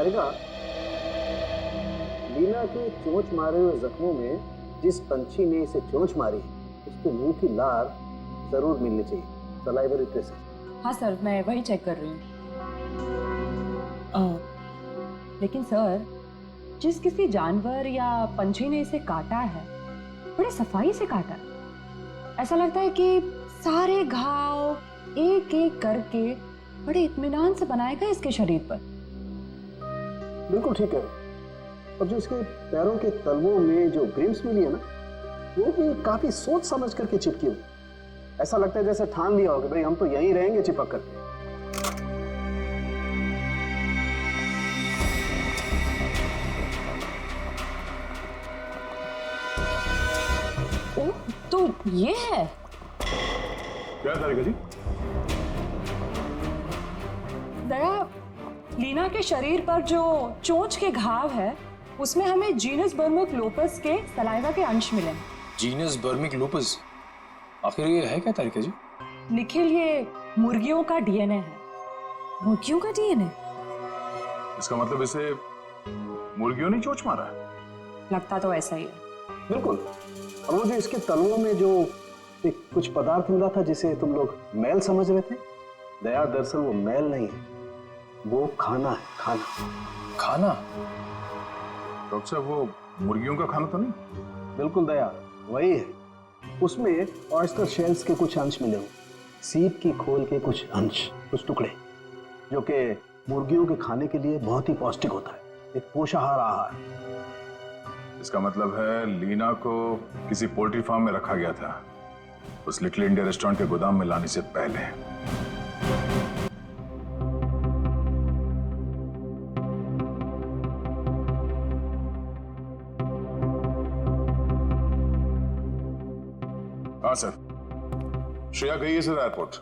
सारिका, लीना के चोंच मारे हुए जख्मों में जिस पंछी ने इसे चोंच मारी उसके मुंह की लार जरूर मिलनी चाहिए, सलाइवरी ट्रेसेस। हाँ सर, मैं वही चेक कर रही हूँ। लेकिन सर, जिस किसी जानवर या पंछी ने इसे काटा है बड़े सफाई से काटा है। ऐसा लगता है कि सारे घाव एक एक करके बड़े इत्मीनान से बनाए गए इसके शरीर पर। बिल्कुल ठीक है। और जो इसके पैरों के तलवों में जो ग्रिम्स मिली है ना, वो भी काफी सोच समझ करके चिपकी हुई। ऐसा लगता है जैसे ठान लिया हो कि भाई हम तो यहीं रहेंगे चिपक करके। तो ये है क्या सारिका जी? दया, लीना के शरीर पर जो चोंच के घाव है उसमें हमें जीनस बर्मिक लोपस के सलाइवा के अंश मिले। जीनस बर्मिक लोपस, आखिर ये है क्या तारिका जी? निखिल, ये मुर्गियों का डीएनए है। मुर्गियों का डीएनए? इसका मतलब इसे मुर्गियों ने चोंच मारा है? लगता तो ऐसा ही है। बिल्कुल। और वो जो इसके तलवों में जो एक कुछ पदार्थ मिला था जिसे तुम लोग मैल समझ रहे थे, दया दरअसल वो मैल नहीं है, वो खाना है। खाना। खाना? डॉक्टर साहब, वो मुर्गियों का खाना तो नहीं? बिल्कुल दया, वही है। उसमें ऑयस्टर शेल्स के कुछ अंश मिले हुए, सीप की खोल के कुछ अंश, कुछ टुकड़े, जो कि मुर्गियों के खाने के लिए बहुत ही पौष्टिक होता है, एक पोषाहार आहार। इसका मतलब है लीना को किसी पोल्ट्री फार्म में रखा गया था, उस लिटिल इंडिया रेस्टोरेंट के गोदाम में लाने से पहले। हाँ सर, श्रेया गई है सर एयरपोर्ट।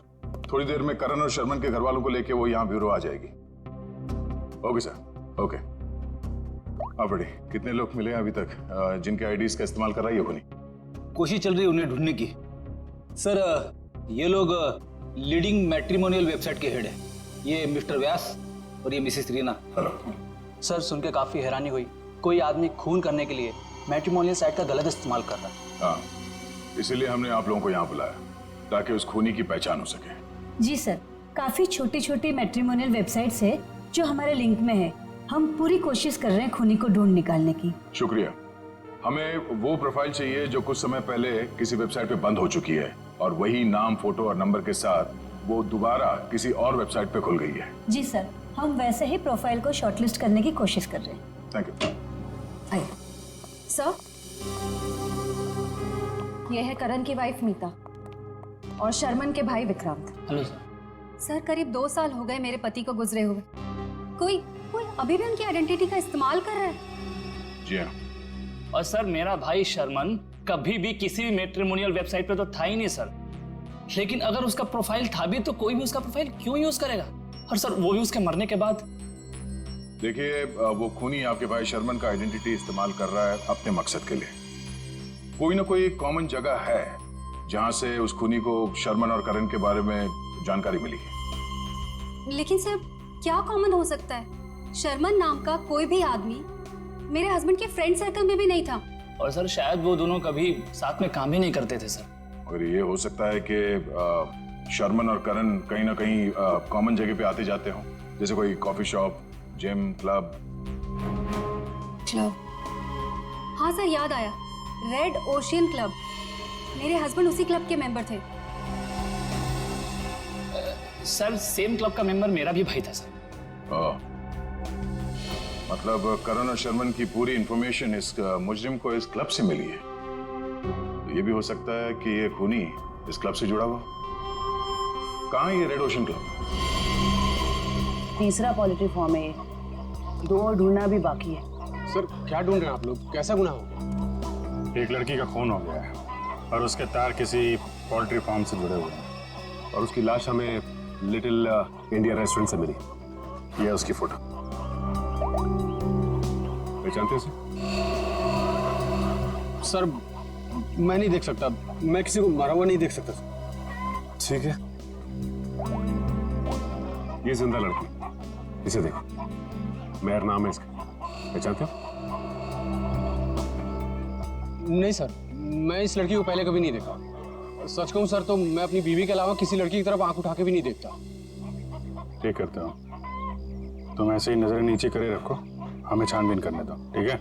थोड़ी देर में करण और शर्मन के घर वालों को लेके वो यहाँ ब्यूरो आ जाएगी। Okay sir, okay. हाँ बड़ी, कितने लोग मिले अभी तक जिनके आईडीज का इस्तेमाल कर रही है कोनी? कोशिश चल रही है उन्हें ढूंढने की। सर, ये लोग लीडिंग मैट्रिमोनियल वेबसाइट के हेड है। ये मिस्टर व्यास और ये मिसेस रीना। हेलो सर, सुन के काफी हैरानी हुई। कोई आदमी खून करने के लिए मैट्रिमोनियल साइट का गलत इस्तेमाल कर रहा है। हाँ, इसीलिए हमने आप लोगों को यहाँ बुलाया ताकि उस खूनी की पहचान हो सके। जी सर, काफी छोटी छोटी मैट्रिमोनियल वेबसाइट्स है जो हमारे लिंक में है। हम पूरी कोशिश कर रहे हैं खूनी को ढूंढ निकालने की। शुक्रिया। हमें वो प्रोफाइल चाहिए जो कुछ समय पहले किसी वेबसाइट पे बंद हो चुकी है और वही नाम, फोटो और नंबर के साथ वो दोबारा किसी और वेबसाइट पे खुल गई है। जी सर, हम वैसे ही प्रोफाइल को शॉर्टलिस्ट करने की कोशिश कर रहे हैं। Thank you. आइए। सर, ये है करण की वाइफ मीता और शर्मन के भाई विक्रांत। Hello sir. सर, करीब 2 साल हो गए मेरे पति को गुजरे हुए। कोई अभी भी उनकी आइडेंटिटी का इस्तेमाल कर रहा है। जी हाँ। और सर, मेरा भाई शर्मन कभी भी किसी भी मैट्रिमोनियल वेबसाइट पे तो था ही नहीं सर। लेकिन अगर उसका प्रोफाइल था भी तो कोई भी उसका प्रोफाइल क्यों यूज करेगा? और सर, वो भी उसके मरने के बाद। देखिए, वो खूनी आपके भाई शर्मन का आइडेंटिटी इस्तेमाल कर रहा है अपने मकसद के लिए। कोई ना कोई कॉमन जगह है जहां से उस खूनी को शर्मन और करण के बारे में जानकारी मिली है। लेकिन सर, क्या कॉमन हो सकता है? शर्मन नाम का कोई भी आदमी मेरे हस्बैंड के फ्रेंड सर्कल में भी नहीं था। और सर, शायद वो दोनों कभी साथ में काम ही नहीं करते थे सर। मगर ये हो सकता है कि शर्मन और करण कहीं ना कहीं कॉमन जगह पे आते जाते हों, जैसे कोई कॉफी शॉप, जिम, क्लब। हाँ सर, याद आया, रेड ओशियन क्लब। मेरे हस्बैंड उसी क्लब के मेंबर थे। सर, सेम क्लब का मेंबर मेरा भी भाई था सर। मतलब करण और शर्मन की पूरी इंफॉर्मेशन इस मुजरिम को इस क्लब से मिली है। तो ये भी हो सकता है कि ये खूनी इस क्लब से जुड़ा हुआ। कहाँ है ये रेड ओशन क्लब? तीसरा पोल्ट्री फार्म है ये, 2 और ढूंढना भी बाकी है। सर, क्या ढूंढ रहे हैं आप लोग? कैसा गुनाह हो गया? एक लड़की का खून हो गया है और उसके तार किसी पोल्ट्री फार्म से जुड़े हुए हैं और उसकी लाश हमें लिटिल इंडिया रेस्टोरेंट से मिली। यह उसकी फोटो पहचानते हो सर? मैं नहीं देख सकता, मैं किसी को मरा हुआ नहीं देख सकता। ठीक है, ये जिंदा लड़की, इसे देखो। मेहर नाम है इसका, पहचानते हो? नहीं सर, मैं इस लड़की को पहले कभी नहीं देखा। सच कहूँ सर तो मैं अपनी बीवी के अलावा किसी लड़की की तरफ आंख उठा के भी नहीं देखता। ठीक करते हो, तुम ऐसे ही नजरें नीचे करे रखो, हमें छानबीन करने दो, ठीक है?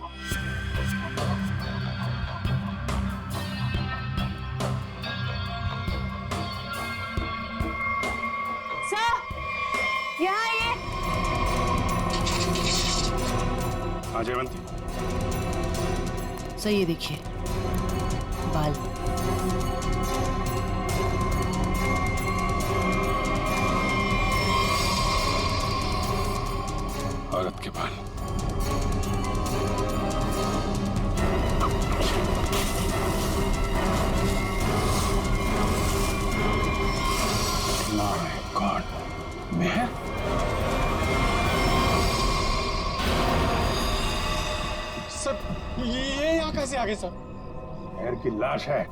सर यहाँ आइए। हाँ जयवंती, सर ये देखिए बाल। औरत के बाल। My God, Mehar? सर ये यहाँ कैसे आ गए सर? मेहर की लाश है।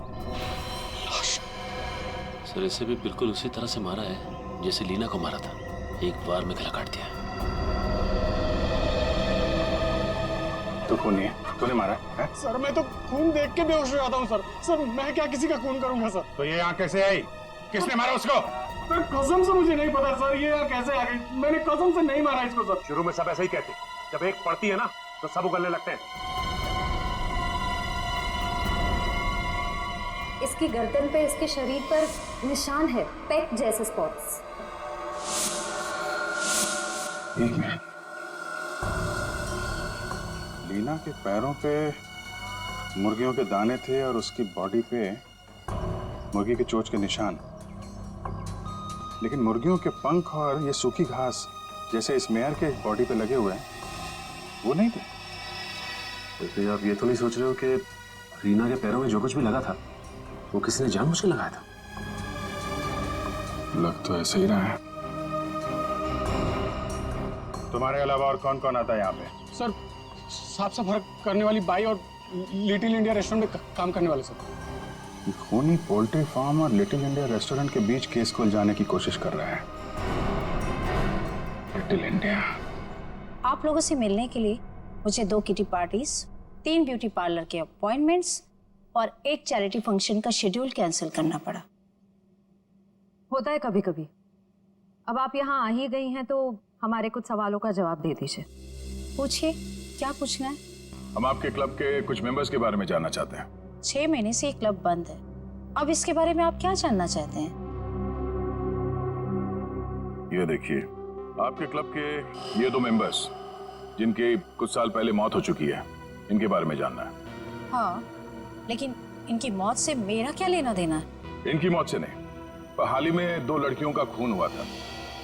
सर इसे भी बिल्कुल उसी तरह से मारा है जैसे लीना को मारा था, एक बार में गला काट दिया। तू खूनी है, तूने मारा है? सर मैं तो खून देख के बेहोश हो जाता हूँ सर। सर मैं क्या किसी का खून करूंगा सर? तो ये यहाँ कैसे आई? किसने मारा उसको? सर कसम से मुझे नहीं पता सर, ये यहाँ कैसे आ गई? मैंने कसम से नहीं मारा इसको सर। शुरू में सब ऐसे ही कहते, जब एक पड़ती है ना तो सब उगलने लगते हैं। इसकी गर्दन पे, इसके शरीर पर निशान है, पेट जैसे स्पॉट्स। एक मिनट, लीना के पैरों पे मुर्गियों के दाने थे और उसकी बॉडी पे मुर्गी के चोंच के निशान, लेकिन मुर्गियों के पंख और ये सूखी घास जैसे इस मेयर के बॉडी पे लगे हुए हैं वो नहीं थे। तो फिर आप ये तो नहीं सोच रहे हो कि रीना के पैरों में जो कुछ भी लगा था वो किसी ने जानबूझ के लगाया था? लग तो ऐसे ही रहा है। तुम्हारे अलावा और कौन कौन आता है यहाँ पे? सर साफ सफाई करने वाली बाई और लिटिल इंडिया रेस्टोरेंट में काम करने वाले सर। खूनी पोल्ट्री फार्म और लिटिल इंडिया रेस्टोरेंट के बीच केस को उलझाने की कोशिश कर रहा है। Little India. आप लोगों से मिलने के लिए मुझे 2 किटी पार्टीज, 3 ब्यूटी पार्लर के अपॉइंटमेंट्स और 1 चैरिटी फंक्शन का शेड्यूल कैंसिल करना पड़ा। होता है कभी कभी। अब आप यहाँ आ ही गई हैं तो हमारे कुछ सवालों का जवाब दे दीजिए। पूछिए, क्या पूछना है? हम आपके क्लब के कुछ मेंबर्स के बारे में जानना चाहते हैं। 6 महीने से ये क्लब बंद है, अब इसके बारे में आप क्या जानना चाहते हैं? ये देखिए, आपके क्लब के ये 2 मेंबर्स जिनकी कुछ साल पहले मौत हो चुकी है, इनके बारे में जानना है। हाँ, लेकिन इनकी मौत से मेरा क्या लेना देना है? इनकी मौत से नहीं, पर हाल ही में 2 लड़कियों का खून हुआ था।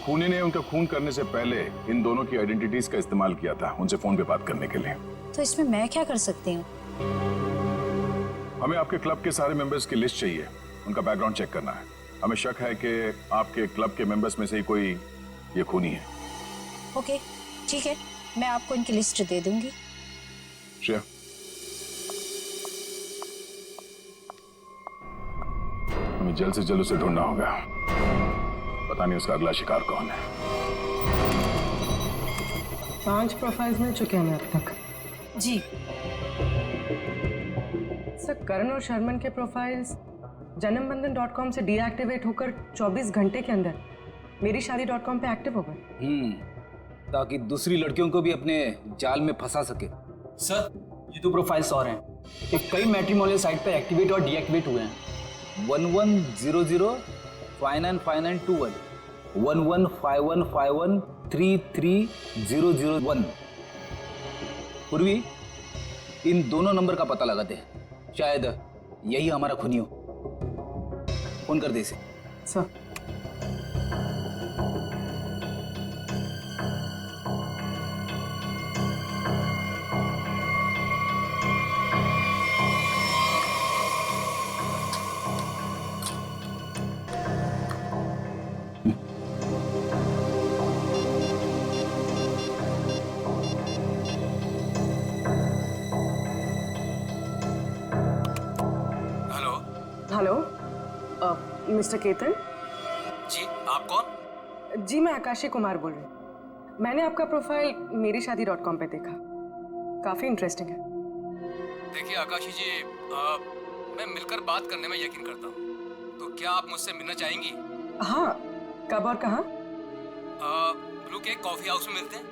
खूनी ने उनका खून करने से पहले इन दोनों की आइडेंटिटीज का इस्तेमाल किया था उनसे फोन पे बात करने के लिए। तो इसमें मैं क्या कर सकती हूँ? हमें आपके क्लब के सारे मेंबर्स की लिस्ट चाहिए, उनका बैकग्राउंड चेक करना है। हमें शक है कि आपके क्लब के मेंबर्स में से ही कोई ये खूनी है। ओके, ठीक है, मैं आपको इनकी लिस्ट दे दूंगी। श्रेया, हमें जल्द से जल्द उसे ढूंढना होगा। पता नहीं उसका अगला शिकार कौन है। 5 प्रोफाइल्स मिल चुके हैं अब तक। जी सर, करण और शर्मन के प्रोफाइल्स janambandan.com से डीएक्टिवेट होकर 24 घंटे के अंदर मेरीशादी.com पे एक्टिव हो गए। ताकि दूसरी लड़कियों को भी अपने जाल में फंसा सके। सर ये 2 प्रोफाइल्स और हैं, ये कई मैट्रिमोनियल साइट पे एक्टिवेट और डीएक्टिवेट हुए हैं। 1100 595921 115151330001। पूर्वी, इन दोनों नंबर का पता लगाते हैं, शायद यही हमारा खूनी हो। फोन कर दे इसे। Sir, hello mister Ketan. जी, आप कौन? जी मैं आकाशी कुमार बोल रही हूँ। मैंने आपका प्रोफाइल मेरीशादी.com पे देखा, काफी इंटरेस्टिंग है। देखिए आकाशी जी, मैं मिलकर बात करने में यकीन करता हूँ, तो क्या आप मुझसे मिलना चाहेंगी? हाँ, कब और कहाँ? ब्लू केक कॉफी हाउस में मिलते हैं।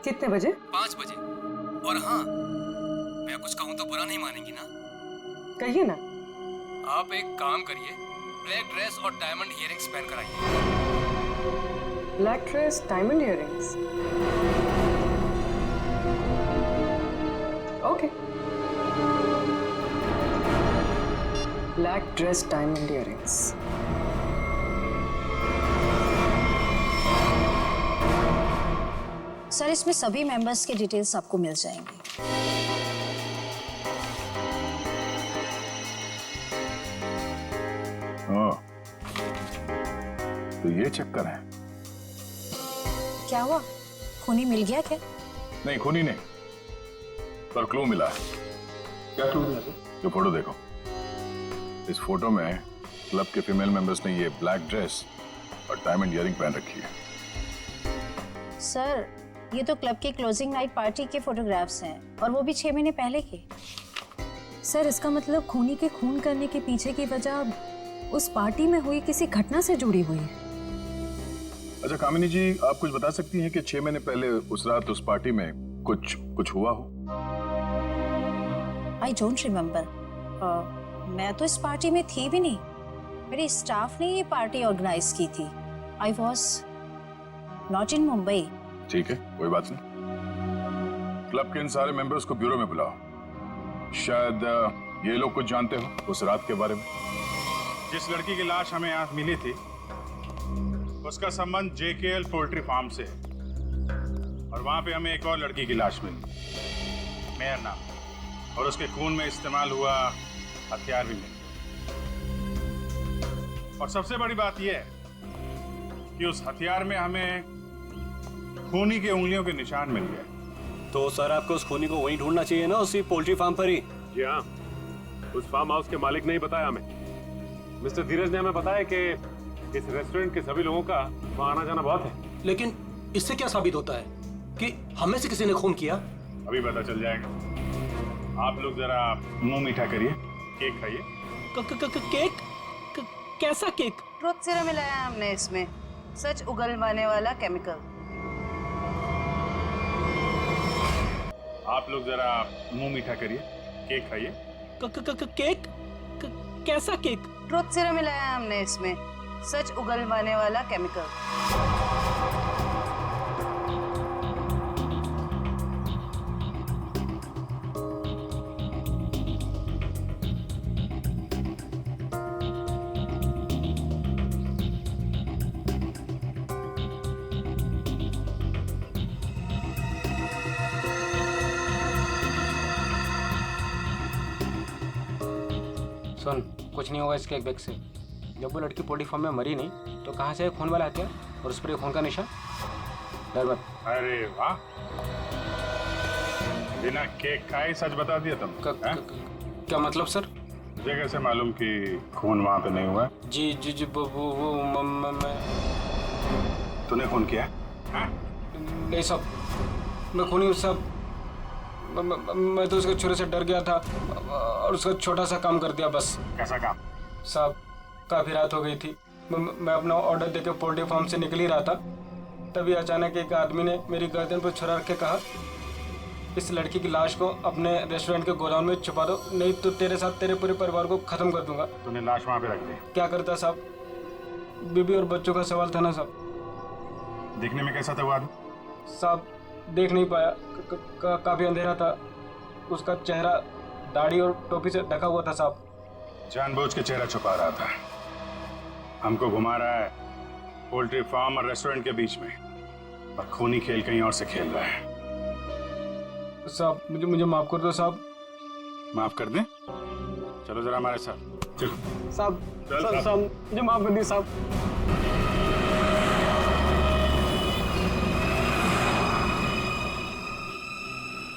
कितने बजे? 5 बजे। और हाँ, मैं कुछ कहूँ तो बुरा नहीं मानेंगी ना? कहिए ना। आप एक काम करिए, ब्लैक ड्रेस और डायमंड इयरिंग्स पहन कर आइए। Black dress, diamond earrings. Okay. Black dress, diamond earrings. Sir, इसमें सभी मेंबर्स के डिटेल्स आपको मिल जाएंगे। तो ये चक्कर है। क्या हुआ, खूनी मिल गया क्या? नहीं, खूनी नहीं, पर क्लू मिला है। क्या क्लू मिला सर? जो फोटो देखो, इस फोटो में क्लब के फीमेल मेंबर्स ने ये ब्लैक ड्रेस और डायमंड इयरिंग पहन रखी है। सर, ये तो क्लब की क्लोजिंग नाइट पार्टी के फोटोग्राफ्स हैं, और वो भी 6 महीने पहले के। सर, इसका मतलब खूनी के खून करने के पीछे की वजह उस पार्टी में हुई किसी घटना से जुड़ी हुई है। अच्छा कामिनी जी, आप कुछ बता सकती हैं कि 6 महीने पहले उस रात उस पार्टी में कुछ हुआ हो? I don't remember. मैं तो इस पार्टी में थी भी नहीं। मेरे स्टाफ ने ये पार्टी ऑर्गेनाइज की थी। I was not in Mumbai. ठीक है, कोई बात नहीं। क्लब के इन सारे मेंबर्स को ब्यूरो में बुलाओ। शायद ये लोग कुछ जानते हो उस रात के बारे में। जिस लड़की की लाश हमें यहाँ मिली थी, उसका संबंध JKL पोल्ट्री फार्म से है, और वहां पे हमें एक और लड़की की लाश मिली, मेहर नाम, और उसके खून में इस्तेमाल हुआ हथियार भी मिले। और सबसे बड़ी बात यह है कि उस हथियार में हमें खूनी के उंगलियों के निशान मिल गए। तो सर, आपको उस खूनी को वहीं ढूंढना चाहिए ना, उसी पोल्ट्री फार्म पर ही। जी हाँ, उस फार्म हाउस के मालिक ने ही बताया हमें। मिस्टर धीरज ने हमें बताया कि इस रेस्टोरेंट के सभी लोगों का वहाँ आना जाना बहुत है। लेकिन इससे क्या साबित होता है कि हमें से किसी ने खून किया? अभी पता चल जाएगा। आप लोग जरा मुंह मीठा करिए, केक खाइए। केक? कैसा केक? ट्रुथ सीरम मिलाया हमने इसमें, सच उगलवाने वाला केमिकल। आप लोग जरा मुंह मीठा करिए, केक खाइए। केक? कैसा केक? ट्रुथ सीरम मिलाया हमने इसमें, सच उगलवाने वाला केमिकल। सुन, कुछ नहीं होगा इस केक बैग से। जब वो लड़की पोल्ट्री फार्म में मरी नहीं, तो कहाँ से खून वाला हथियार और उस पर खून का निशान? डर मत। अरे वाह, बिना केक खाए सच बता दिया तुम। क्या मतलब सर? मुझे कैसे मालूम कि खून वहाँ पे नहीं हुआ? जी मैं तूने खून किया? नहीं साहब, मैं खूनी हूँ साहब। मैं तो उसके छुरे से डर गया था और उसका छोटा सा काम कर दिया बस। कैसा काम? साहब, काफी रात हो गई थी। मैं अपना ऑर्डर देके पोल्ट्री फार्म से निकल ही रहा था, तभी अचानक एक आदमी ने मेरी गर्दन पर छुरा रख के कहा, इस लड़की की लाश को अपने रेस्टोरेंट के गोदाम में छुपा दो, नहीं तो तेरे साथ तेरे पूरे परिवार को खत्म कर दूंगा। तूने लाश वहाँ पे रख दी? क्या करता साहब, बीबी और बच्चों का सवाल था ना साहब। देखने में कैसा था वो आदमी? साहब, देख नहीं पाया, काफी अंधेरा था। उसका चेहरा दाढ़ी और टोपी से ढका हुआ था साहब। जानबूझ के चेहरा छुपा रहा था, हमको घुमा रहा है पोल्ट्री फार्म और रेस्टोरेंट के बीच में, और खूनी खेल कहीं और से खेल रहा है। साहब, मुझे माफ कर दो साहब। माफ कर दें? चलो जरा हमारे साथ चलो। साहब, मुझे माफ कर दिए साहब।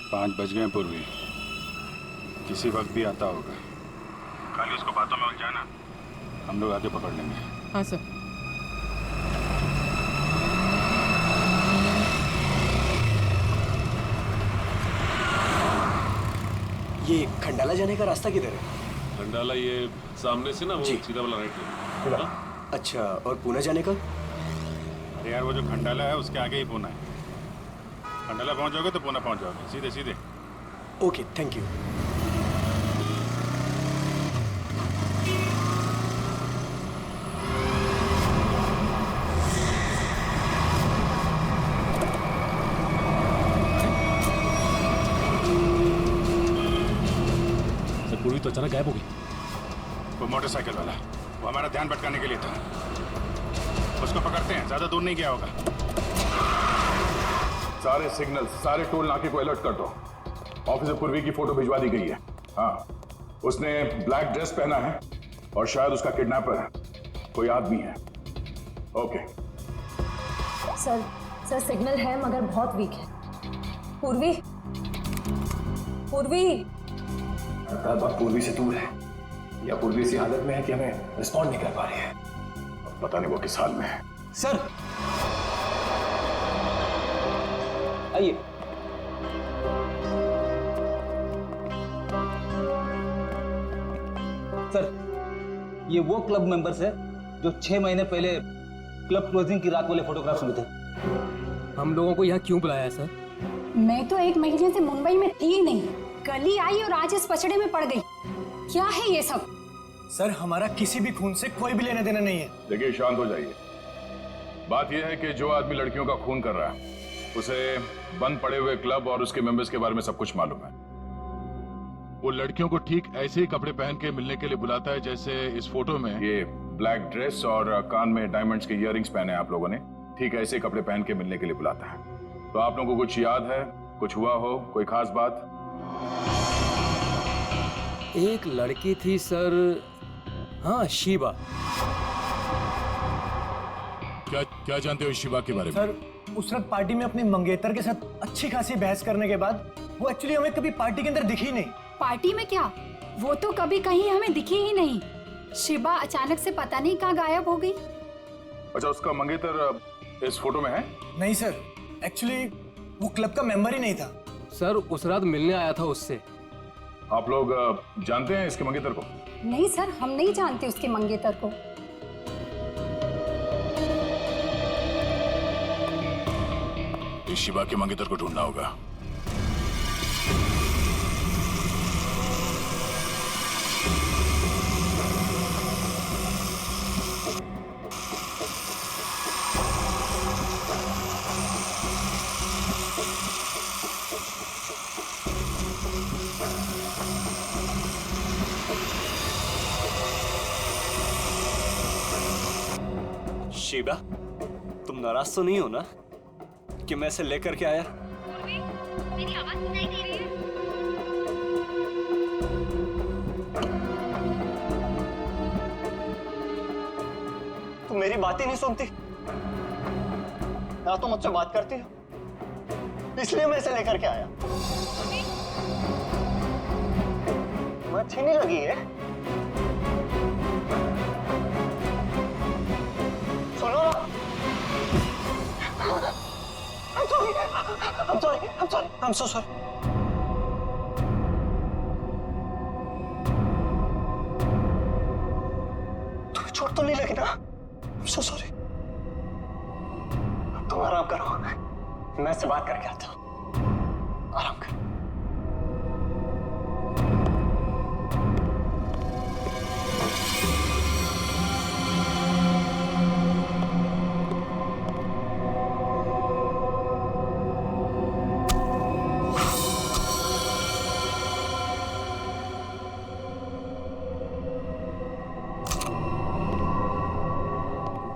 पाँच बज गए पूर्वी, किसी वक्त भी आता होगा। खाली उसको बातों में उलझाना, हम लोग आके पकड़ लेंगे। हाँ सर। ये खंडाला जाने का रास्ता किधर है? खंडाला ये सामने से ना वो सीधा वाला राइट ले। अच्छा, और पूना जाने का? अरे यार वो जो खंडाला है उसके आगे ही पूना है। खंडाला पहुंच जाओगे तो पूना पहुंच जाओगे, सीधे सीधे। Okay, thank you. पूर्वी तो अचानक गायब हो गई। वो मोटरसाइकिल वाला, वो हमारा ध्यान भटकाने के लिए था। उसको पकड़ते हैं, ज्यादा दूर नहीं गया होगा। सारे सिग्नल, सारे टोल नाके को अलर्ट कर दो। ऑफिसर पूर्वी की फोटो भिजवा दी गई है। हाँ, उसने ब्लैक ड्रेस पहना है और शायद उसका किडनैपर कोई आदमी है। ओके सर सिग्नल है मगर बहुत वीक है। पूर्वी पूर्वी से दूर है या पूर्वी इसी हालत में है कि हमें रिस्पॉन्ड नहीं कर पा रही है। पता नहीं वो किस हाल में है। सर आइए। सर ये वो क्लब मेंबर्स है जो 6 महीने पहले क्लब क्लोजिंग की रात वाले फोटोग्राफ्स में थे। हम लोगों को यहाँ क्यों बुलाया है सर? मैं तो 1 महीने से मुंबई में थी ही नहीं, कल ही आई और आज इस पचड़े में पड़ गई। क्या है ये सब? सर हमारा किसी भी खून से कोई भी लेना देना नहीं है। देखिए शांत हो जाइए। बात यह है कि जो आदमी लड़कियों का खून कर रहा है उसे बंद पड़े हुए क्लब और उसके मेंबर्स के बारे में सब कुछ मालूम है। वो लड़कियों को ठीक ऐसे ही कपड़े पहन के मिलने के लिए बुलाता है जैसे इस फोटो में। ये ब्लैक ड्रेस और कान में डायमंड्स के इयररिंग्स पहने आप लोगों ने, ठीक ऐसे कपड़े पहन के मिलने के लिए बुलाता है। तो आप लोगों को कुछ याद है, कुछ हुआ हो, कोई खास बात? एक लड़की थी सर, हाँ शिवा। क्या जानते हो शिवा के बारे में? सर उस रात पार्टी में अपनी मंगेतर के साथ अच्छी खासी बहस करने के बाद वो एक्चुअली हमें कभी पार्टी के अंदर दिखी नहीं। पार्टी में क्या, वो तो कभी कहीं हमें दिखी ही नहीं। शिवा अचानक से पता नहीं कहाँ गायब हो गई। अच्छा, उसका मंगेतर इस फोटो में है? नहीं सर, एक्चुअली वो क्लब का मेंबर ही नहीं था। सर उस रात मिलने आया था उससे। आप लोग जानते हैं इसके मंगेतर को? नहीं सर, हम नहीं जानते उसके मंगेतर को। इस शिवा के मंगेतर को ढूंढना होगा। शिवा, तुम नाराज तो नहीं हो ना कि मैं इसे लेकर के आया? मेरी आवाज सुनाई दे रही है? तुम मेरी बात ही नहीं सुनती ना, तो मुझसे बात करती हो, इसलिए मैं इसे लेकर के आया। तुम्हें अच्छी नहीं लगी है? सुनो ना, I'm so sorry. तुम्हें चोट तो नहीं लगी ना? I'm so sorry. तुम आराम करो, मैं इससे बात करके आता हूँ। आराम करो।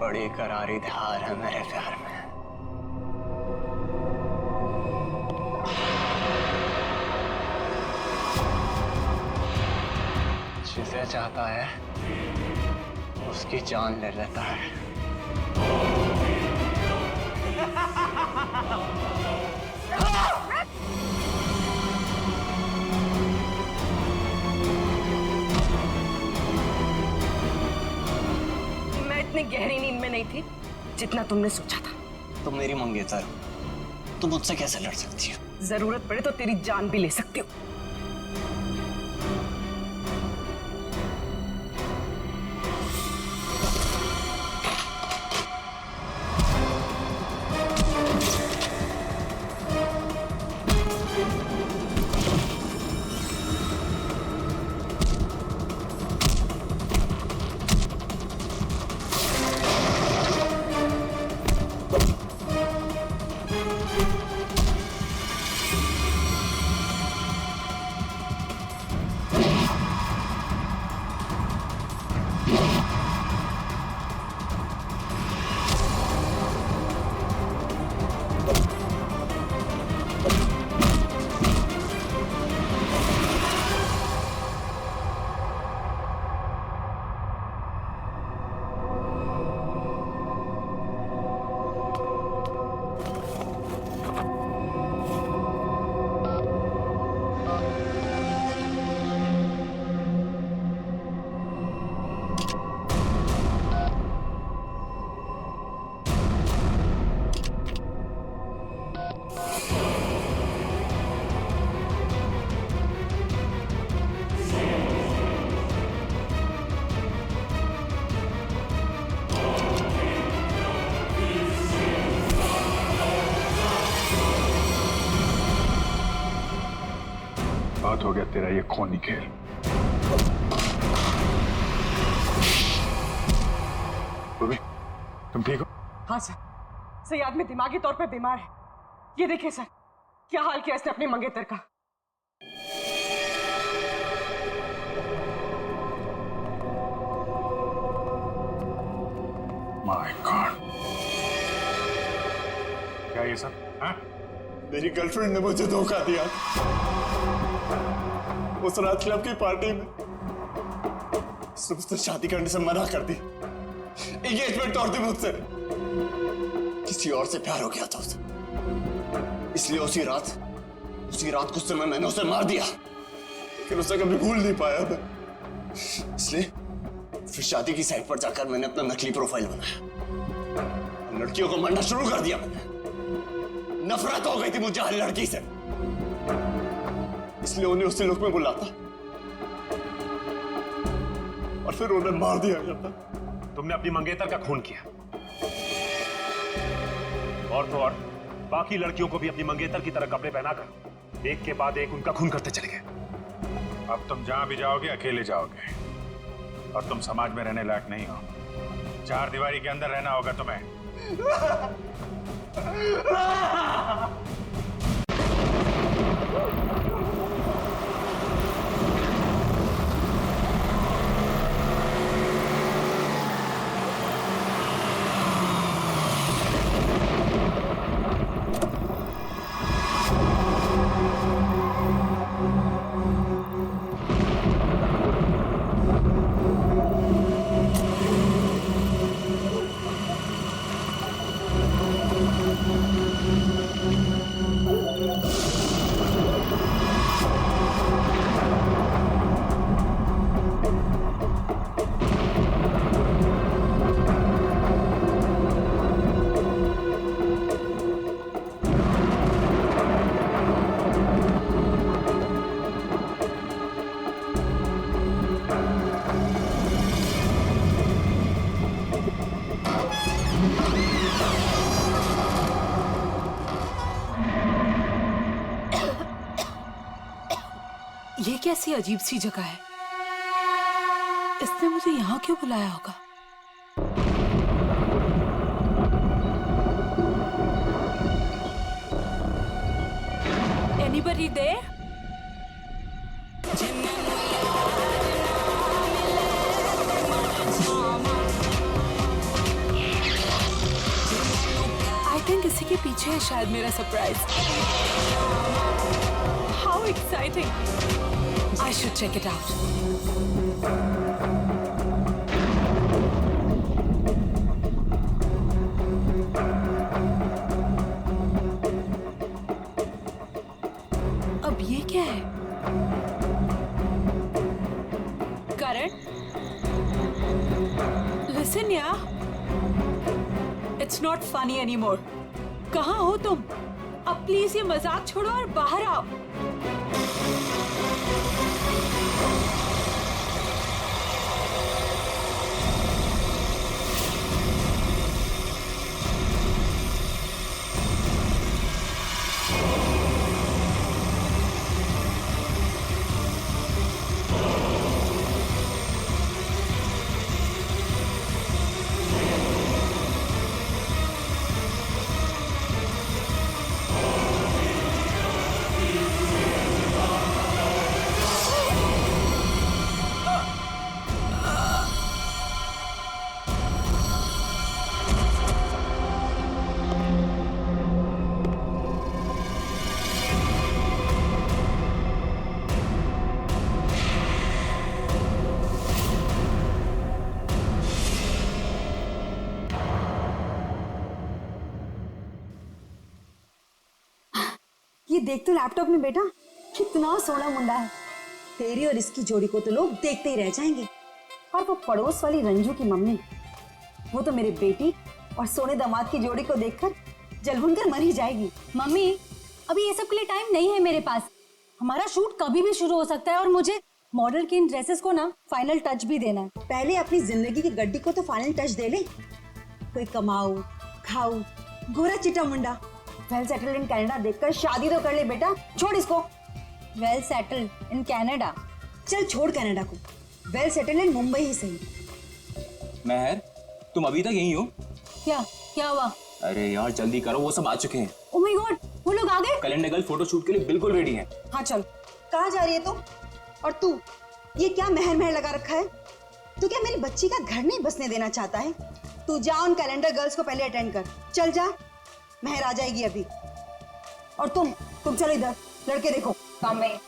बड़ी करारी धार है मेरे प्यार में। जिसे चाहता है उसकी जान ले लेता है। इतनी गहरी नींद में नहीं थी जितना तुमने सोचा था। तुम मेरी मंगेतर, तुम मुझसे कैसे लड़ सकती हो? जरूरत पड़े तो तेरी जान भी ले सकती हो। बहुत हो गया तेरा ये खूनी खेल। पूर्वी, तुम ठीक हो? हाँ सर, सही आदमी दिमागी तौर पे बीमार है। ये देखिए सर, क्या हाल किया इसने अपने मंगेतर का। माय गॉड, क्या ये सब? हाँ? मेरी गर्लफ्रेंड ने मुझे धोखा दिया। उस रात क्लब की पार्टी में उसने मुझसे शादी करने से मना कर दी। एंगेजमेंट तोड़ दी मुझसे। किसी और से प्यार हो गया था उसे, इसलिए उसी रात गुस्से में मैंने उसे मार दिया। लेकिन उसे कभी भूल नहीं पाया मैं। इसलिए फिर शादी की साइट पर जाकर मैंने अपना नकली प्रोफाइल बनाया। लड़कियों को मारना शुरू कर दिया मैंने। नफरत हो गई थी मुझे हर लड़की से, इसलिए उन्हें उसी लुक में बुलाता और फिर उन्हें मार दिया जाता। तुमने अपनी मंगेतर का खून किया, और तो और बाकी लड़कियों को भी अपनी मंगेतर की तरह कपड़े पहनाकर एक के बाद एक उनका खून करते चले गए। अब तुम जहां भी जाओगे अकेले जाओगे, और तुम समाज में रहने लायक नहीं हो। चार दीवारी के अंदर रहना होगा तुम्हें। ये कैसी अजीब सी जगह है? इसने मुझे यहाँ क्यों बुलाया होगा? Anybody there? I think इसी के पीछे है शायद मेरा surprise. How exciting! I should check it out. अब ये क्या है? Karan? Listen, yeah. It's not funny anymore. कहाँ हो तुम? अब प्लीज ये मजाक छोड़ो और बाहर आओ। ये देख तो लैपटॉप में बेटा, कितना सोना मुंडा है। तेरी और इसकी जोड़ी को तो लोग देखते ही रह जाएंगे। और वो पड़ोस वाली रंजू की मम्मी, वो तो मेरे बेटी और सोने दामाद की जोड़ी को देखकर जलभुन कर मर ही जाएगी। मम्मी, अभी ये सब के लिए टाइम नहीं है मेरे पास। हमारा शूट कभी भी शुरू हो सकता है और मुझे मॉडल की इन ड्रेसेस को ना फाइनल टच भी देना है। पहले अपनी जिंदगी की गड्डी को तो फाइनल टच दे ले। कोई कमाऊ खाऊ गोरा चिट्टा मुंडा वेल सेटल्ड इन कनाडा देखकर शादी तो कर ले बेटा। छोड़ इसको। Well settled in Canada. चल छोड़ कनाडा को, वेल सेटल्ड इन मुंबई ही सही। महर, तुम अभी तक यहीं हो? क्या हुआ? अरे यार जल्दी करो, वो सब आ चुके हैं। ओह माय गॉड, वो लोग आ गए? कैलेंडर गर्ल फोटो शूट के लिए बिल्कुल रेडी है। हाँ चल। कहाँ जा रही है तुम? और तू ये क्या महर महर लगा रखा है? तू क्या मेरी बच्ची का घर नहीं बसने देना चाहता है? तू जा उन कैलेंडर गर्ल्स को पहले अटेंड कर। चल जा, महर आ जाएगी अभी। और तुम चलो इधर, लड़के देखो काम में।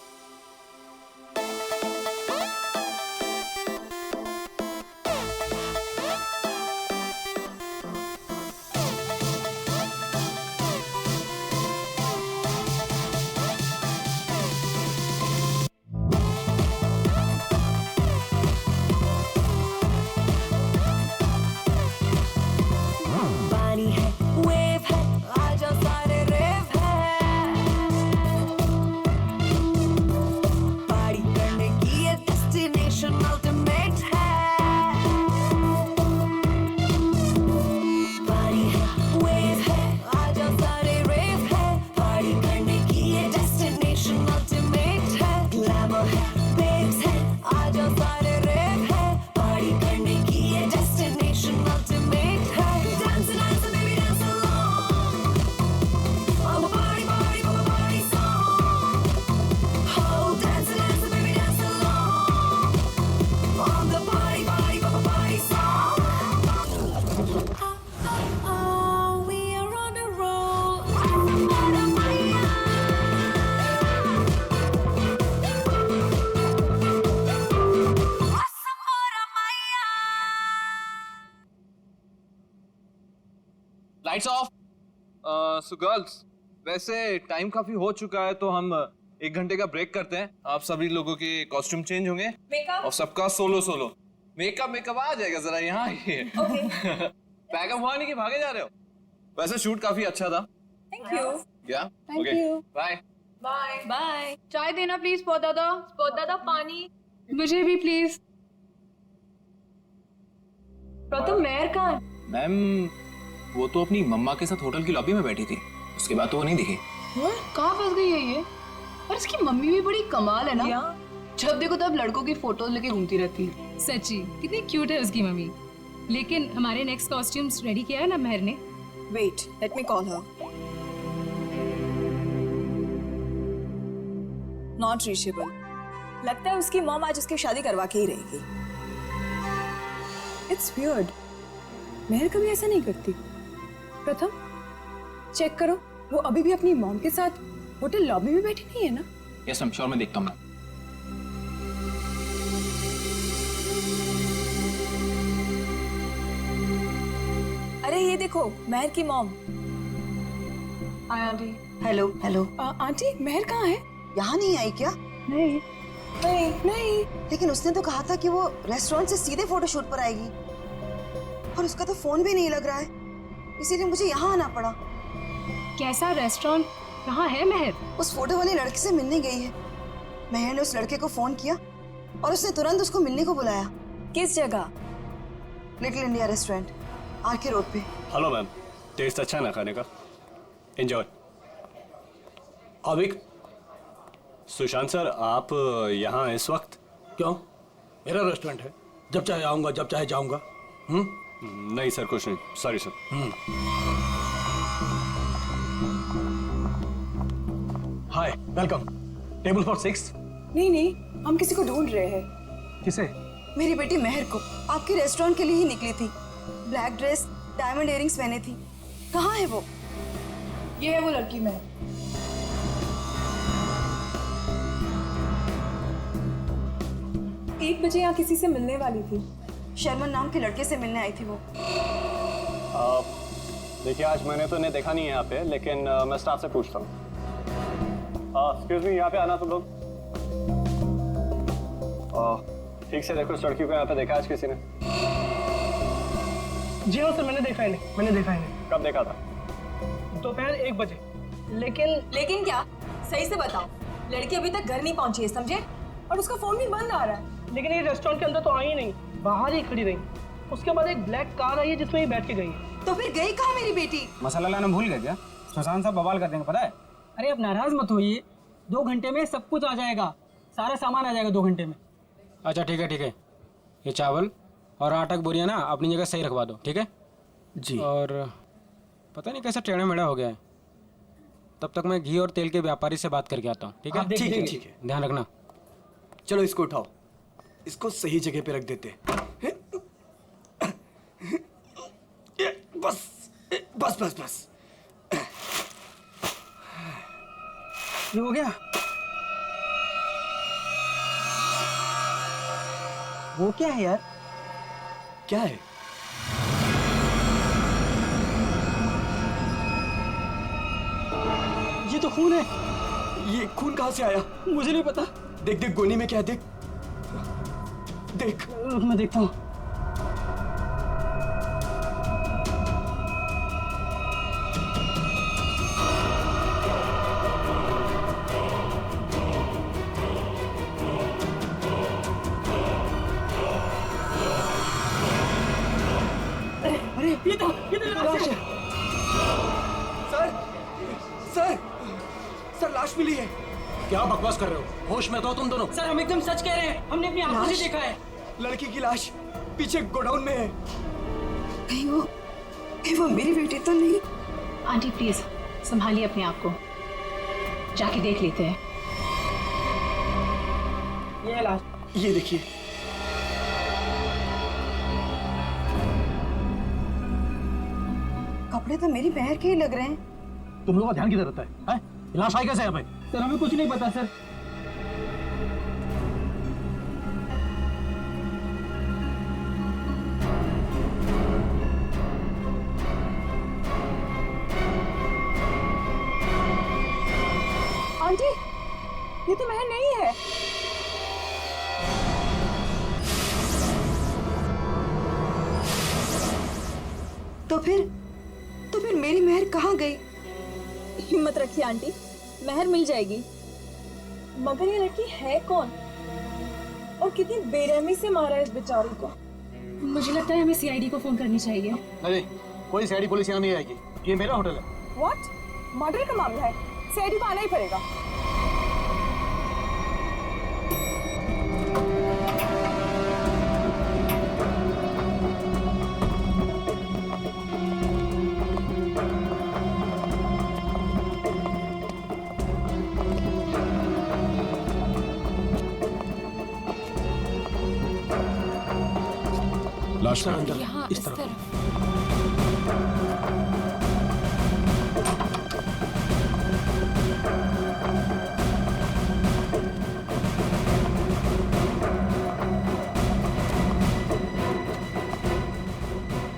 Lights off. सो गर्ल्स, वैसे टाइम काफी हो चुका है तो हम 1 घंटे का ब्रेक करते हैं। आप सभी लोगों के कॉस्ट्यूम चेंज होंगे और सबका सोलो मेकअप आ जाएगा। जरा यहाँ आइए। पैकअप हुआ नहीं कि भागे जा रहे हो? वैसे शूट काफी अच्छा था। Thank you. क्या? Thank you. Bye bye. चाय देना प्लीज। स्पॉट दादा पानी। मुझे भी प्लीज। प्रथम मेयर कहाँ? मैम वो तो अपनी मम्मा के साथ होटल की लॉबी में बैठी थी, उसके बाद तो वो नहीं दिखी। कहाँ फंस गई है ये? और इसकी मम्मी भी बड़ी कमाल है ना, जब देखो तब लड़कों की फोटोज लेके घूमती रहती है। सच्ची कितनी क्यूट है उसकी मम्मी। लेकिन हमारे नेक्स्ट कॉस्ट्यूम्स रेडी किया है ना महर ने? Wait, let me call her. Not reachable. लगता है उसकी मॉम आज उसकी शादी करवा के ही रहेगी। इट्स वियर्ड, महर कभी ऐसा नहीं करती। प्रथम चेक करो, वो अभी भी अपनी मॉम के साथ होटल लॉबी में बैठी नहीं है ना? यस मैम, श्योर, मैं देखता हूँ। अरे ये देखो, महर की mom. Hi aunty. Hello hello. Aunty, Mehar कहाँ है? यहाँ नहीं आई क्या? नहीं नहीं नहीं। लेकिन उसने तो कहा था कि वो रेस्टोरेंट से सीधे फोटोशूट पर आएगी, और उसका तो फोन भी नहीं लग रहा है, इसीलिए मुझे यहाँ आना पड़ा। कैसा रेस्टोरेंट? कहाँ है महर? उस फोटो वाले लड़के से मिलने गई है। महर ने उस लड़के को फोन किया और उसने तुरंत उसको मिलने को बुलाया। किस जगह? Little India restaurant, RK road पे। हेलो मैम, टेस्ट अच्छा है ना खाने का? एंजॉय। अविक, सुशांत सर, आप यहाँ इस वक्त? क्यों? मेरा रेस्टोरेंट है, जब चाहे आऊंगा, जब चाहे जाऊंगा। नहीं सर, कुछ नहीं, sorry sir. Hi, welcome. Table for 6। नहीं, हम किसी को ढूंढ रहे हैं। किसे? मेरी बेटी महर को। आपके रेस्टोरेंट के लिए ही निकली थी। ब्लैक ड्रेस, डायमंड इयररिंग्स पहने थी। कहाँ है वो? ये है वो लड़की महर। 1 बजे यहाँ किसी से मिलने वाली थी। शर्मन नाम के लड़के से मिलने आई थी वो। देखिए, आज मैंने तो इन्हें देखा नहीं है यहाँ पे, लेकिन मैं स्टाफ से पूछता हूँ। एक्सक्यूज मी, यहाँ पे आना तुम लोग। ठीक से देखो, इस लड़की को यहाँ पे देखा आज किसी ने? जी हाँ सर, मैंने देखा इन्हें। कब देखा था? दोपहर 1 बजे। लेकिन क्या? सही से बताओ। लड़की अभी तक घर नहीं पहुंची है, समझे? और उसका फोन भी बंद आ रहा है। लेकिन ये रेस्टोरेंट के अंदर तो आई ही नहीं, बाहर ही खड़ी रही। उसके बाद एक ब्लैक कार आई है जिसमें ये बैठ के गई है। तो फिर गई कहाँ मेरी बेटी? मसाला लाना भूल गए क्या? सुशांत साहब बवाल कर देंगे, पता है? अरे आप नाराज मत होइए, 2 घंटे में सब कुछ आ जाएगा, सारा सामान आ जाएगा 2 घंटे में। अच्छा ठीक है, ये चावल और आटा की बोरियां ना अपनी जगह सही रखवा दो, ठीक है जी। और पता नहीं कैसा टेढ़ा मेढ़ा हो गया है, तब तक मैं घी और तेल के व्यापारी से बात करके आता हूँ, ठीक है? ठीक है। ध्यान रखना। चलो इसको उठाओ, इसको सही जगह पे रख देते हैं। बस बस बस बस, ये हो गया। वो क्या है यार? क्या है? ये तो खून है। ये खून कहाँ से आया? मुझे नहीं पता। देख देख गोनी में क्या है, देख देख। मैं देखता हूँ। ये तो लाश है। सर लाश मिली है। क्या बकवास कर रहे हो? होश में तो हो तुम दोनों? सर हम एकदम सच कह रहे हैं, हमने अपनी आंखों से देखा है। लड़की की लाश पीछे गोडाउन में है। कहीं वो मेरी बेटी तो नहीं? आंटी प्लीज संभालिए अपने आप को, जाके देख लेते हैं। ये लाश, ये देखिए। कपड़े तो मेरी बहन के ही लग रहे हैं। तुम लोगों का ध्यान किधर रहता है? लाश आई कैसे है भाई? सर हमें कुछ नहीं पता सर। आंटी, ये तो महल नहीं है। तो फिर मेरी मेहर कहाँ गई? हिम्मत रखिए आंटी, मेहर मिल जाएगी। मगर ये लड़की है कौन और कितनी बेरहमी से मारा है इस बेचारी को? मुझे लगता है हमें सीआईडी को फोन करनी चाहिए। नहीं, कोई सीआईडी पुलिस यहाँ नहीं आएगी, ये मेरा होटल है। व्हाट? मर्डर का मामला है, सीआईडी को आना ही पड़ेगा। लाश अंदर यहाँ इस तरफ।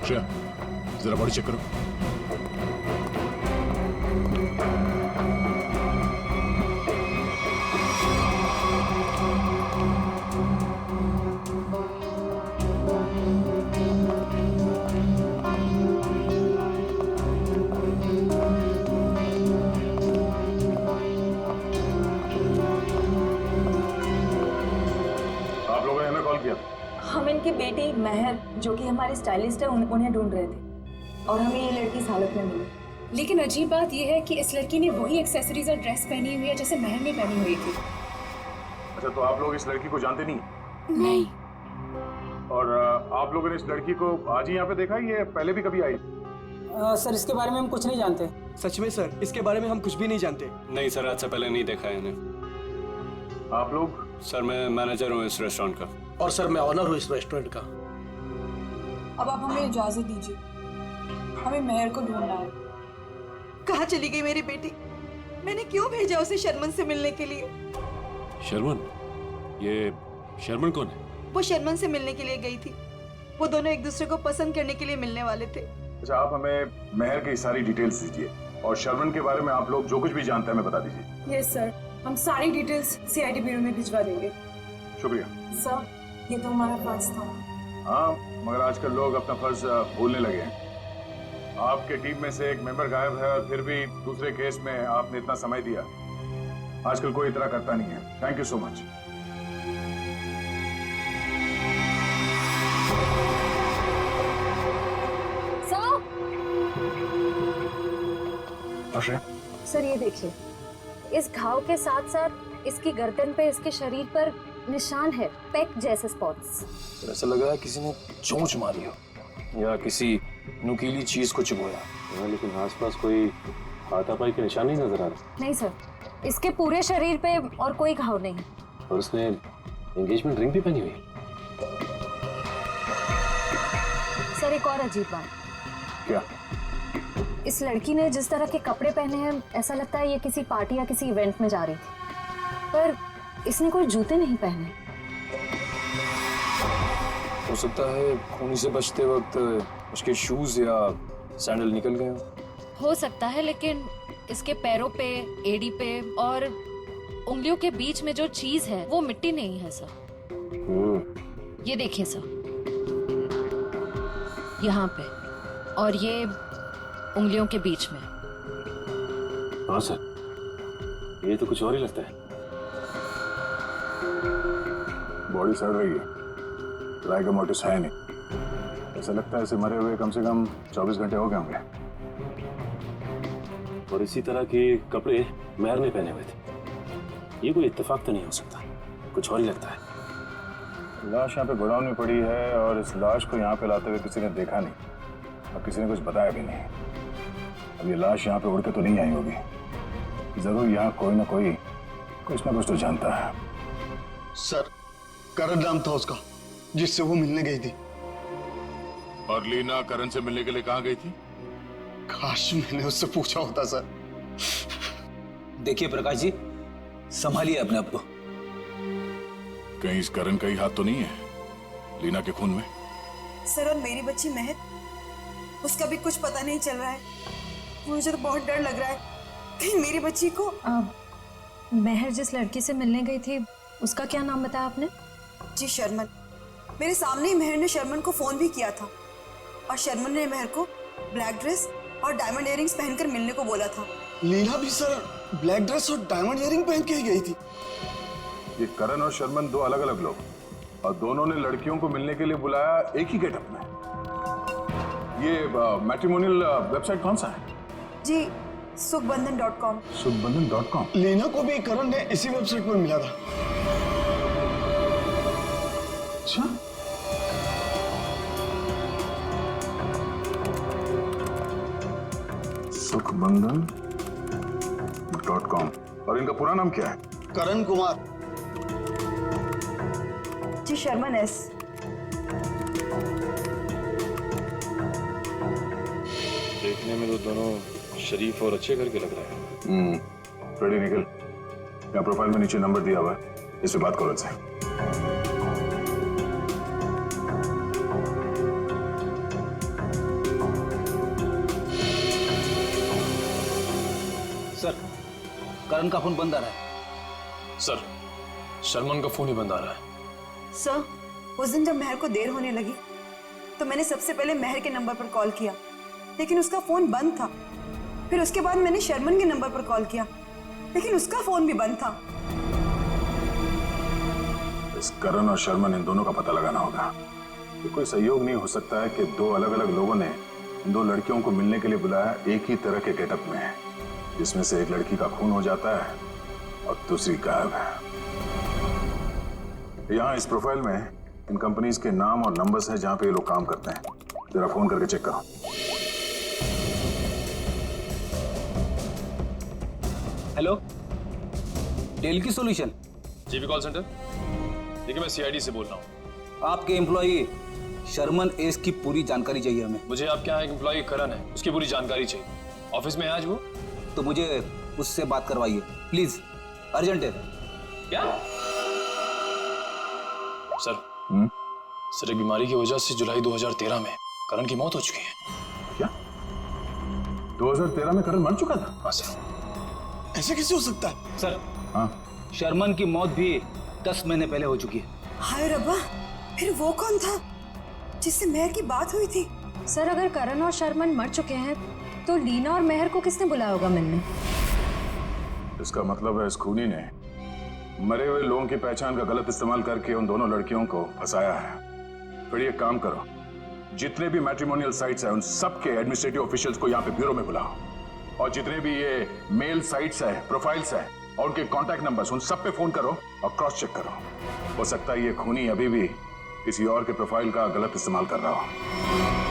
श्रेया, जरा बॉडी चेक करो। आप लोगों ने हमें कॉल किया? हम इनकी बेटी महर, जो कि हमारी स्टाइलिस्ट है, उन्हें ढूंढ रहे थे और हमें ये लड़की इस हालत में मिली। लेकिन अजीब बात यह है कि इस लड़की ने वही एक्सेसरीज और ड्रेस पहनी हुई है जैसे महर ने पहनी हुई थी। अच्छा, तो आप लोग इस लड़की को जानते नहीं? नहीं। और आप लोगों ने इस लड़की को आज ही यहाँ पे देखा, ये पहले भी कभी आई? सर इसके बारे में हम कुछ नहीं जानते। सच में सर, इसके बारे में हम कुछ भी नहीं जानते। नहीं सर, आज से पहले नहीं देखा है इन्हें। आप लोग? सर मैं मैनेजर हूँ इस रेस्टोरेंट का। और सर मैं ऑनर हूँ इस रेस्टोरेंट का। अब आप हमें इजाजत दीजिए, हमें महर को ढूंढना है। कहाँ चली गई मेरी बेटी? मैंने क्यों भेजा उसे शर्मन से मिलने के लिए? शर्मन? ये शर्मन कौन है? वो शर्मन से मिलने के लिए गई थी। वो दोनों एक दूसरे को पसंद करने के लिए मिलने वाले थे। अच्छा, आप हमें महर की सारी डिटेल्स दीजिए और शर्मन के बारे में आप लोग जो कुछ भी जानते हैं हमें बता दीजिए। यस सर, हम सारी डिटेल्स सीआईडी ब्यूरो में भिजवा देंगे। शुक्रिया सर, ये तो हमारा फर्ज था। हाँ, मगर आजकल लोग अपना फर्ज भूलने लगे हैं। आपके टीम में से एक मेंबर गायब है और फिर भी दूसरे केस में आपने इतना समय दिया। आजकल कोई इतना करता नहीं है। Thank you so much. Sir ये देखिए, इस घाव के साथ साथ इसकी गर्दन पे, इसके शरीर पर निशान है, पेक जैसे स्पॉट्स। ऐसा लग रहा है किसी ने चोंच मारी हो या किसी नुकीली चीज को चुभोया। हाँ, लेकिन आसपास कोई हाथापाई के निशान नहीं नजर आ रहे। नहीं सर, इसके पूरे शरीर पे और कोई घाव नहीं। और उसने एंगेजमेंट रिंग भी पहनी हुई। सर एक और अजीब बात। क्या? इस लड़की ने जिस तरह के कपड़े पहने हैं, ऐसा लगता है ये किसी पार्टी या किसी इवेंट में जा रही थी, पर इसने कोई जूते नहीं पहने। हो सकता है खूनी से बचते वक्त उसके शूज या सैंडल निकल गए हो सकता है, लेकिन इसके पैरों पे, एड़ी पे और उंगलियों के बीच में जो चीज है वो मिट्टी नहीं है सर। ये देखिए सर, यहाँ पे और ये उंगलियों के बीच में। हाँ सर, ये तो कुछ और ही लगता है। बॉडी सड़ रही है, राइगर मोटिस है नहीं। ऐसा लगता है इसे मरे हुए कम से कम 24 घंटे हो गए होंगे। और इसी तरह के कपड़े महर ने पहने हुए थे। ये कोई इत्तेफाक तो नहीं हो सकता, कुछ और ही लगता है। लाश यहाँ पे गोडाउन में पड़ी है और इस लाश को यहाँ पे लाते हुए किसी ने देखा नहीं और किसी ने कुछ बताया भी नहीं। अब ये लाश यहाँ पे उड़ के तो नहीं आई होगी। जरूर यहाँ कोई ना कोई कुछ ना कुछ तो जानता है। सर, करण नाम था उसका जिससे वो मिलने गई थी। और लीना करण से मिलने के लिए कहाँ गई थी? काश मैंने उससे पूछा होता सर। देखिए प्रकाश जी, संभालिए अपने आप को। कहीं इस करण का ही हाथ तो नहीं है लीना के खून में? सर, और मेरी बच्ची महर, उसका भी कुछ पता नहीं चल रहा है। मुझे तो बहुत डर लग रहा है कहीं मेरी बच्ची को। महर जिस लड़की से मिलने गई थी, उसका क्या नाम बताया आपने? जी शर्मन। मेरे सामने ही महर ने शर्मन को फोन भी किया था और शर्मन ने महर को ब्लैक ड्रेस और डायमंड इयरिंग्स पहनकर मिलने को बोला था। लीना भी सर ब्लैक ड्रेस और डायमंड इयरिंग पहन के ही गई थी। ये करण और शर्मन दो अलग अलग लोग, और दोनों ने लड़कियों को मिलने के लिए बुलाया एक ही गेटअप में। ये मैट्रिमोनियल वेबसाइट कौन सा है? जी सुखबंधन.com। सुखबंधन.com। लीना को भी करण ने इसी वेबसाइट पर मिला था। अच्छा, सुखबंधन.com। और इनका पूरा नाम क्या है? करण कुमार। जी शर्मन एस। देखने में तो दोनों शरीफ और अच्छे घर के लग रहे हैं। रेडी निकल। यहाँ प्रोफाइल में नीचे नंबर दिया हुआ है, इससे बात करो इनसे। सर, करण का फोन बंद आ रहा है। सर, शर्मन का फोन ही बंद आ रहा है। सर, उस दिन जब महर को देर होने लगी तो मैंने सबसे पहले महर के नंबर पर कॉल किया, लेकिन उसका फोन बंद था। फिर उसके बाद मैंने शर्मन के नंबर पर कॉल किया, लेकिन उसका फोन भी बंद था। इस करण और शर्मन, इन दोनों का पता लगाना होगा। ये कोई सहयोग नहीं हो सकता है कि दो अलग अलग लोगों ने इन दो लड़कियों को मिलने के लिए बुलाया एक ही तरह के गेटअप में, जिसमें से एक लड़की का खून हो जाता है और दूसरी गायब है। यहाँ इस प्रोफाइल में इन कंपनीज के नाम और नंबर्स हैं जहां पे ये लोग काम करते हैं। जरा फोन करके चेक करो। हेलो, डेल की सॉल्यूशन। GP call centre. देखिए, मैं सीआईडी से बोल रहा हूँ। आपके एम्प्लॉई शर्मन एस की पूरी जानकारी चाहिए हमें। मुझे आपके यहाँ एक एम्प्लॉई करण है, उसकी पूरी जानकारी चाहिए। ऑफिस में है आज वो? तो मुझे उससे बात करवाइए प्लीज, अर्जेंट है। क्या सर? सर, एक बीमारी की वजह से जुलाई 2013 में करण की मौत हो चुकी है। क्या 2013 में करण मर चुका था? हाँ सर। ऐसे कैसे हो सकता है? सर, हाँ, शर्मन की मौत भी 10 महीने पहले हो चुकी है। हाय रब्बा, फिर वो कौन था जिससे महर की बात हुई थी? सर, अगर करण और शर्मन मर चुके हैं तो लीना और महर को किसने बुलाया होगा मिलने? इसका मतलब है इस खूनी ने मरे हुए लोगों की पहचान का गलत इस्तेमाल करके उन दोनों लड़कियों को फंसाया है। फिर ये काम करो, जितने भी मैट्रिमोनियल साइट्स हैं उन सबके एडमिनिस्ट्रेटिव ऑफिशियल्स को यहाँ पे ब्यूरो में बुलाओ, और जितने भी ये मेल साइट्स है, प्रोफाइल्स है, और उनके कॉन्टैक्ट नंबर्स, उन सब पे फोन करो और क्रॉस चेक करो। हो सकता है ये खूनी अभी भी किसी और के प्रोफाइल का गलत इस्तेमाल कर रहा हो।